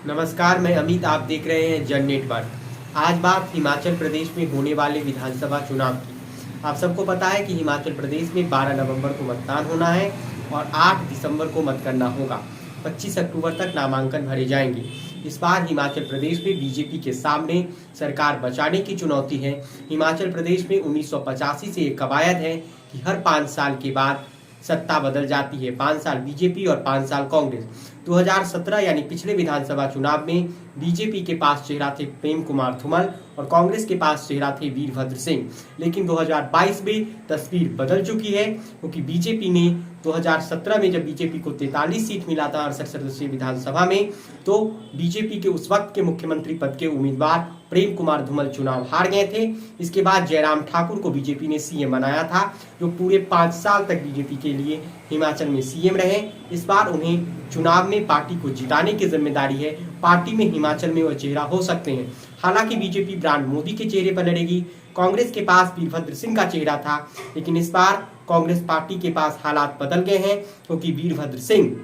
नमस्कार, मैं अमित। आप देख रहे हैं जन नेटवर्क। आज बात हिमाचल प्रदेश में होने वाले विधानसभा चुनाव की। आप सबको पता है कि हिमाचल प्रदेश में 12 नवंबर को मतदान होना है और 8 दिसंबर को मतगणना होगा। 25 अक्टूबर तक नामांकन भरे जाएंगे। इस बार हिमाचल प्रदेश में बीजेपी के सामने सरकार बचाने की चुनौती है। हिमाचल प्रदेश में 1985 से एक कवायद है कि हर 5 साल के बाद सत्ता बदल जाती है। 5 साल बीजेपी और 5 साल कांग्रेस। 2017 यानी पिछले विधानसभा चुनाव में बीजेपी के पास चेहरा थे प्रेम कुमार धूमल और कांग्रेस के पास चेहरा थे वीरभद्र सिंह। लेकिन 2022 में तस्वीर बदल चुकी है, क्योंकि बीजेपी ने 2017 में जब बीजेपी को 43 सीट मिला था 68 सदस्यीय विधानसभा में, तो बीजेपी के उस वक्त के मुख्यमंत्री पद के उम्मीदवार प्रेम कुमार धूमल चुनाव हार गए थे। इसके बाद जयराम ठाकुर को बीजेपी ने सीएम बनाया था, जो पूरे 5 साल तक बीजेपी के लिए हिमाचल में सीएम रहे। इस बार उन्हें चुनाव में पार्टी को जिताने की जिम्मेदारी है। पार्टी में हिमाचल में वह चेहरा हो सकते हैं। हालांकि बीजेपी ब्रांड मोदी के चेहरे पर लड़ेगी। कांग्रेस के पास वीरभद्र सिंह का चेहरा था, लेकिन इस बार कांग्रेस पार्टी के पास हालात बदल गए हैं, क्योंकि वीरभद्र सिंह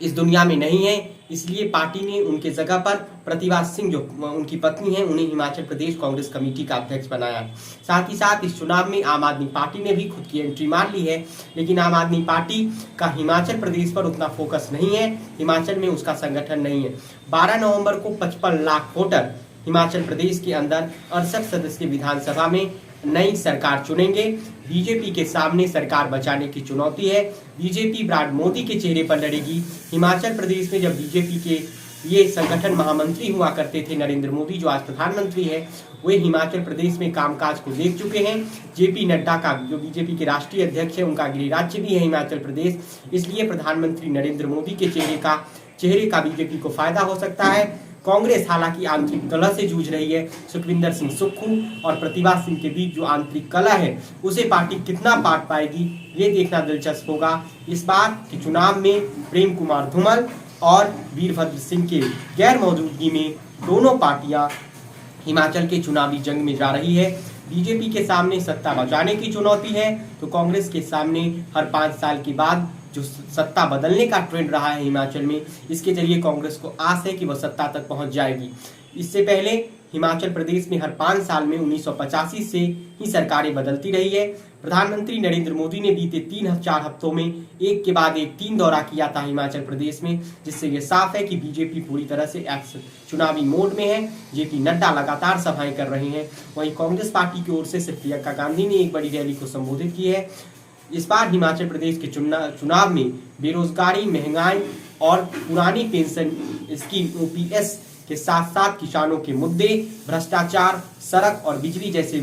इस दुनिया में नहीं है। इसलिए पार्टी ने उनके जगह पर प्रतिभा सिंह, जो उनकी पत्नी है, उन्हें हिमाचल प्रदेश कांग्रेस कमेटी का अध्यक्ष बनाया। साथ ही साथ इस चुनाव में आम आदमी पार्टी ने भी खुद की एंट्री मार ली है, लेकिन आम आदमी पार्टी का हिमाचल प्रदेश पर उतना फोकस नहीं है। हिमाचल में उसका संगठन नहीं है। 12 नवंबर को 55 लाख वोटर हिमाचल प्रदेश के अंदर 68 सदस्यीय विधानसभा में नई सरकार चुनेंगे। बीजेपी के सामने सरकार बचाने की चुनौती है। बीजेपी ब्रांड मोदी के चेहरे पर लड़ेगी। हिमाचल प्रदेश में जब बीजेपी के ये संगठन महामंत्री हुआ करते थे नरेंद्र मोदी, जो आज प्रधानमंत्री है, वे हिमाचल प्रदेश में कामकाज को देख चुके हैं। जेपी नड्डा का, जो बीजेपी के राष्ट्रीय अध्यक्ष है, उनका गृह राज्य भी है हिमाचल प्रदेश। इसलिए प्रधानमंत्री नरेंद्र मोदी के चेहरे का बीजेपी को फायदा हो सकता है। कांग्रेस हालांकि आंतरिक कलह से जूझ रही है। सुखविंदर सिंह सुक्खू और प्रतिभा सिंह के बीच जो आंतरिक कलह है, उसे पार्टी कितना पाट पाएगी, ये देखना दिलचस्प होगा। इस बार के चुनाव में प्रेम कुमार धूमल और वीरभद्र सिंह के गैर मौजूदगी में दोनों पार्टियां हिमाचल के चुनावी जंग में जा रही है। बीजेपी के सामने सत्ता बचाने की चुनौती है, तो कांग्रेस के सामने हर 5 साल के बाद जो सत्ता बदलने का ट्रेंड रहा है हिमाचल में, इसके जरिए कांग्रेस को आस है कि वह सत्ता तक पहुंच जाएगी। इससे पहले हिमाचल प्रदेश में हर 5 साल में 1985 से ही सरकारें बदलती रही है। प्रधानमंत्री नरेंद्र मोदी ने बीते 3-4 हफ्तों में एक के बाद एक 3 दौरा किया था हिमाचल प्रदेश में, जिससे ये साफ है कि बीजेपी पूरी तरह से चुनावी मोड में है। जेपी नड्डा लगातार सभाएं कर रहे हैं। वहीं कांग्रेस पार्टी की ओर से सिर्फ प्रियंका गांधी ने एक बड़ी रैली को संबोधित की है। इस बार हिमाचल प्रदेश के चुनाव में बेरोजगारी, महंगाई और पुरानी पेंशन स्कीम ओपीएस के साथ साथ किसानों के मुद्दे, भ्रष्टाचार, सड़क और बिजली जैसे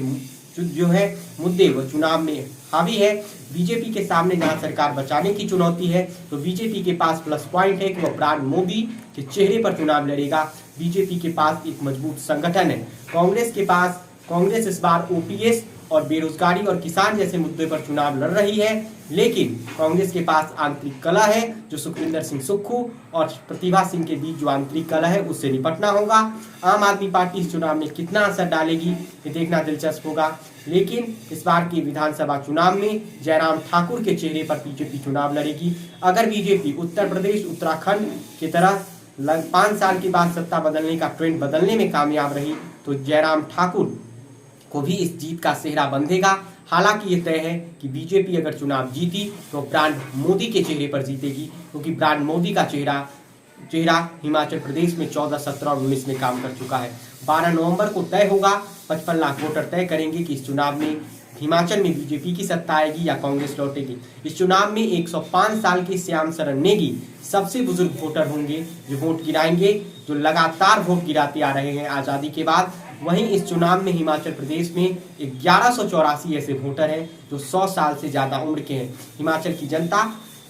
जो है मुद्दे वो चुनाव में हावी है। बीजेपी के सामने जहां सरकार बचाने की चुनौती है, तो बीजेपी के पास प्लस पॉइंट है कि वह ब्रांड मोदी के चेहरे पर चुनाव लड़ेगा। बीजेपी के पास एक मजबूत संगठन है। कांग्रेस इस बार ओपीएस और बेरोजगारी और किसान जैसे मुद्दे पर चुनाव लड़ रही है, लेकिन कांग्रेस के पास आंतरिक कलह है, जो सुखविंदर सिंह सुक्खू और प्रतिभा सिंह के बीच जो आंतरिक कलह है, उससे निपटना होगा। आम आदमी पार्टी इस चुनाव में कितना असर डालेगी, ये देखना दिलचस्प होगा। लेकिन इस बार के विधानसभा चुनाव में जयराम ठाकुर के चेहरे पर बीजेपी चुनाव लड़ेगी। अगर बीजेपी उत्तर प्रदेश, उत्तराखंड की तरह 5 साल के बाद सत्ता बदलने का ट्रेंड बदलने में कामयाब रही, तो जयराम ठाकुर को भी इस जीत का सेहरा बंधेगा। हालांकि ये तय है कि बीजेपी अगर चुनाव जीती तो ब्रांड मोदी के चेहरे पर जीतेगी, क्योंकि ब्रांड मोदी का चेहरा हिमाचल प्रदेश में 14, 17 और 19 में काम कर चुका है। 12 नवंबर को तय होगा। 55 लाख वोटर तय करेंगे कि इस चुनाव में हिमाचल में बीजेपी की सत्ता आएगी या कांग्रेस लौटेगी। इस चुनाव में 105 साल के श्याम शरण नेगी सबसे बुजुर्ग वोटर होंगे जो वोट गिराएंगे, जो लगातार वोट गिराते आ रहे हैं आजादी के बाद। वहीं इस चुनाव में हिमाचल प्रदेश में 1184 ऐसे वोटर हैं जो 100 साल से ज्यादा उम्र के हैं। हिमाचल की जनता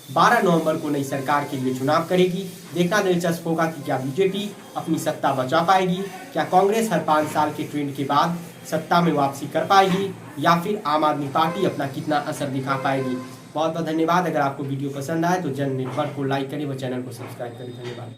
12 नवंबर को नई सरकार के लिए चुनाव करेगी। देखना दिलचस्प होगा कि क्या बीजेपी अपनी सत्ता बचा पाएगी, क्या कांग्रेस हर 5 साल के ट्रेंड के बाद सत्ता में वापसी कर पाएगी, या फिर आम आदमी पार्टी अपना कितना असर दिखा पाएगी। बहुत बहुत धन्यवाद। अगर आपको वीडियो पसंद आए तो जन नेटवर्क को लाइक करें व चैनल को सब्सक्राइब करें। धन्यवाद।